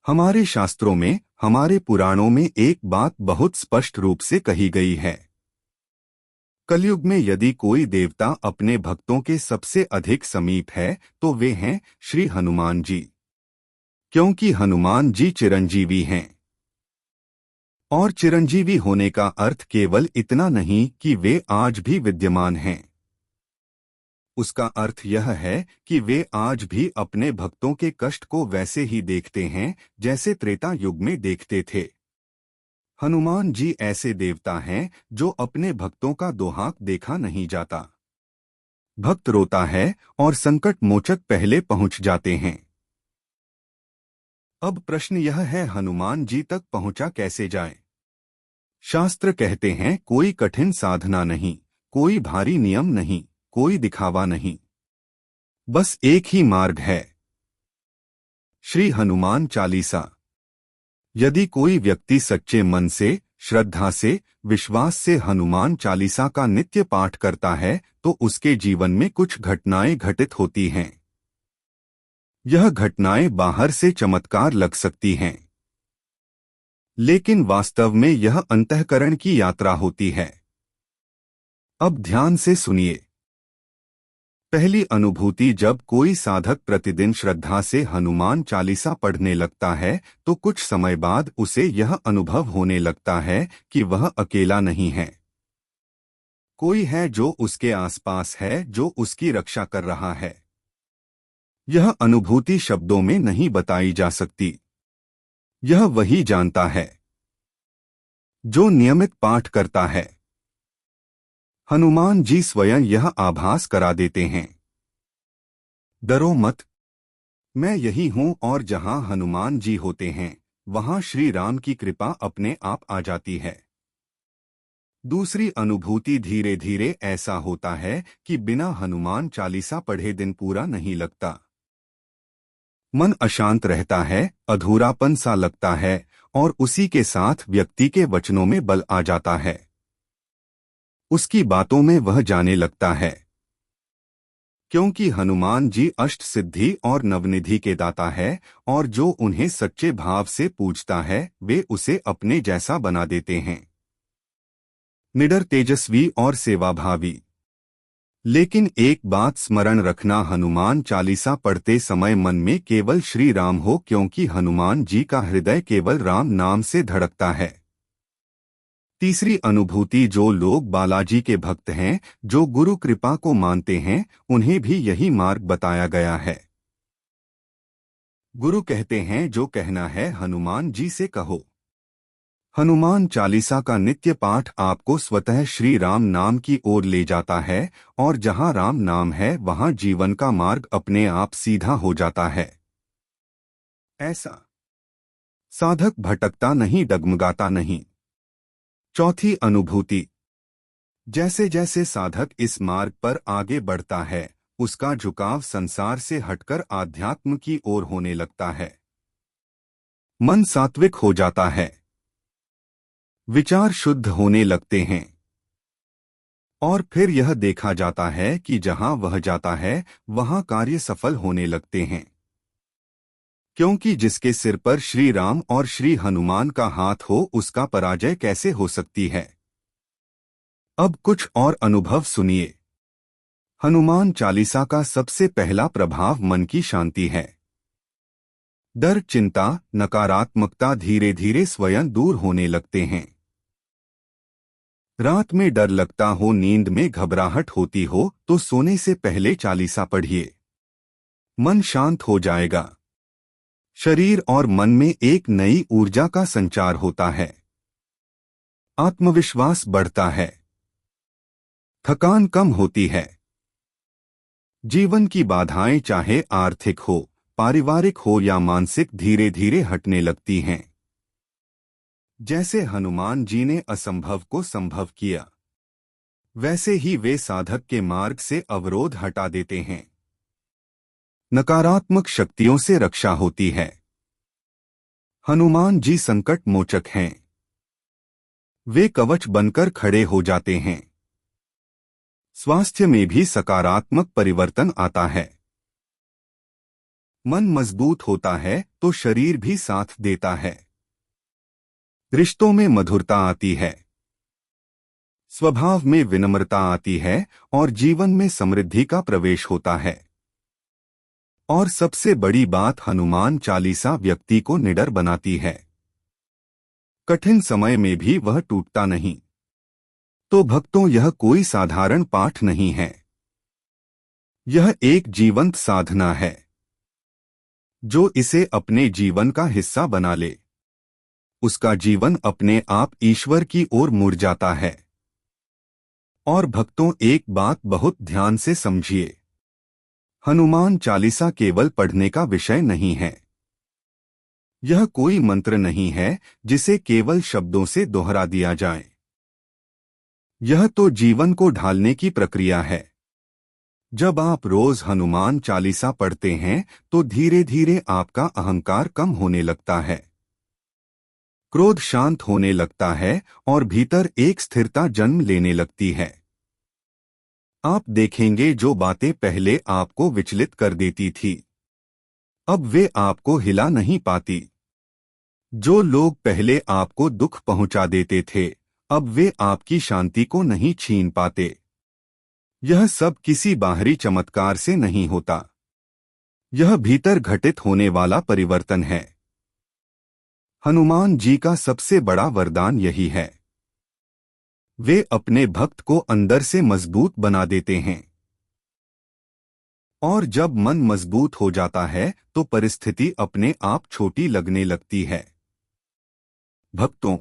हमारे शास्त्रों में, हमारे पुराणों में एक बात बहुत स्पष्ट रूप से कही गई है। कलयुग में यदि कोई देवता अपने भक्तों के सबसे अधिक समीप है तो वे हैं श्री हनुमान जी, क्योंकि हनुमान जी चिरंजीवी हैं। और चिरंजीवी होने का अर्थ केवल इतना नहीं कि वे आज भी विद्यमान हैं। उसका अर्थ यह है कि वे आज भी अपने भक्तों के कष्ट को वैसे ही देखते हैं जैसे त्रेता युग में देखते थे। हनुमान जी ऐसे देवता हैं जो अपने भक्तों का दोहाक देखा नहीं जाता। भक्त रोता है और संकट मोचक पहले पहुंच जाते हैं। अब प्रश्न यह है, हनुमान जी तक पहुंचा कैसे जाए? शास्त्र कहते हैं कोई कठिन साधना नहीं, कोई भारी नियम नहीं, कोई दिखावा नहीं, बस एक ही मार्ग है, श्री हनुमान चालीसा। यदि कोई व्यक्ति सच्चे मन से, श्रद्धा से, विश्वास से हनुमान चालीसा का नित्य पाठ करता है तो उसके जीवन में कुछ घटनाएं घटित होती हैं। यह घटनाएं बाहर से चमत्कार लग सकती हैं, लेकिन वास्तव में यह अंतःकरण की यात्रा होती है। अब ध्यान से सुनिए। पहली अनुभूति, जब कोई साधक प्रतिदिन श्रद्धा से हनुमान चालीसा पढ़ने लगता है तो कुछ समय बाद उसे यह अनुभव होने लगता है कि वह अकेला नहीं है। कोई है जो उसके आसपास है, जो उसकी रक्षा कर रहा है। यह अनुभूति शब्दों में नहीं बताई जा सकती। यह वही जानता है जो नियमित पाठ करता है। हनुमान जी स्वयं यह आभास करा देते हैं। डरो मत, मैं यही हूं, और जहां हनुमान जी होते हैं वहां श्री राम की कृपा अपने आप आ जाती है। दूसरी अनुभूति, धीरे धीरे ऐसा होता है कि बिना हनुमान चालीसा पढ़े दिन पूरा नहीं लगता। मन अशांत रहता है, अधूरापन सा लगता है, और उसी के साथ व्यक्ति के वचनों में बल आ जाता है। उसकी बातों में वह जाने लगता है, क्योंकि हनुमान जी अष्ट सिद्धि और नवनिधि के दाता है, और जो उन्हें सच्चे भाव से पूजता है वे उसे अपने जैसा बना देते हैं। निडर, तेजस्वी और सेवाभावी। लेकिन एक बात स्मरण रखना, हनुमान चालीसा पढ़ते समय मन में केवल श्री राम हो, क्योंकि हनुमान जी का हृदय केवल राम नाम से धड़कता है। तीसरी अनुभूति, जो लोग बालाजी के भक्त हैं, जो गुरु कृपा को मानते हैं, उन्हें भी यही मार्ग बताया गया है। गुरु कहते हैं जो कहना है हनुमान जी से कहो। हनुमान चालीसा का नित्य पाठ आपको स्वतः श्री राम नाम की ओर ले जाता है, और जहां राम नाम है वहां जीवन का मार्ग अपने आप सीधा हो जाता है। ऐसा साधक भटकता नहीं, डगमगाता नहीं। चौथी अनुभूति, जैसे जैसे साधक इस मार्ग पर आगे बढ़ता है उसका झुकाव संसार से हटकर आध्यात्म की ओर होने लगता है। मन सात्विक हो जाता है, विचार शुद्ध होने लगते हैं, और फिर यह देखा जाता है कि जहां वह जाता है वहां कार्य सफल होने लगते हैं। क्योंकि जिसके सिर पर श्री राम और श्री हनुमान का हाथ हो उसका पराजय कैसे हो सकती है। अब कुछ और अनुभव सुनिए। हनुमान चालीसा का सबसे पहला प्रभाव मन की शांति है। डर, चिंता, नकारात्मकता धीरे धीरे स्वयं दूर होने लगते हैं। रात में डर लगता हो, नींद में घबराहट होती हो तो सोने से पहले चालीसा पढ़िए। मन शांत हो जाएगा। शरीर और मन में एक नई ऊर्जा का संचार होता है। आत्मविश्वास बढ़ता है। थकान कम होती है। जीवन की बाधाएं, चाहे आर्थिक हो, पारिवारिक हो या मानसिक, धीरे धीरे हटने लगती हैं। जैसे हनुमान जी ने असंभव को संभव किया, वैसे ही वे साधक के मार्ग से अवरोध हटा देते हैं। नकारात्मक शक्तियों से रक्षा होती है। हनुमान जी संकट मोचक हैं। वे कवच बनकर खड़े हो जाते हैं। स्वास्थ्य में भी सकारात्मक परिवर्तन आता है। मन मजबूत होता है, तो शरीर भी साथ देता है। रिश्तों में मधुरता आती है, स्वभाव में विनम्रता आती है और जीवन में समृद्धि का प्रवेश होता है। और सबसे बड़ी बात, हनुमान चालीसा व्यक्ति को निडर बनाती है। कठिन समय में भी वह टूटता नहीं। तो भक्तों, यह कोई साधारण पाठ नहीं है, यह एक जीवंत साधना है। जो इसे अपने जीवन का हिस्सा बना ले, उसका जीवन अपने आप ईश्वर की ओर मुड़ जाता है। और भक्तों, एक बात बहुत ध्यान से समझिए, हनुमान चालीसा केवल पढ़ने का विषय नहीं है। यह कोई मंत्र नहीं है जिसे केवल शब्दों से दोहरा दिया जाए। यह तो जीवन को ढालने की प्रक्रिया है। जब आप रोज हनुमान चालीसा पढ़ते हैं तो धीरे धीरे आपका अहंकार कम होने लगता है, क्रोध शांत होने लगता है और भीतर एक स्थिरता जन्म लेने लगती है। आप देखेंगे, जो बातें पहले आपको विचलित कर देती थी, अब वे आपको हिला नहीं पाती। जो लोग पहले आपको दुख पहुंचा देते थे, अब वे आपकी शांति को नहीं छीन पाते। यह सब किसी बाहरी चमत्कार से नहीं होता, यह भीतर घटित होने वाला परिवर्तन है। हनुमान जी का सबसे बड़ा वरदान यही है, वे अपने भक्त को अंदर से मजबूत बना देते हैं। और जब मन मजबूत हो जाता है तो परिस्थिति अपने आप छोटी लगने लगती है। भक्तों,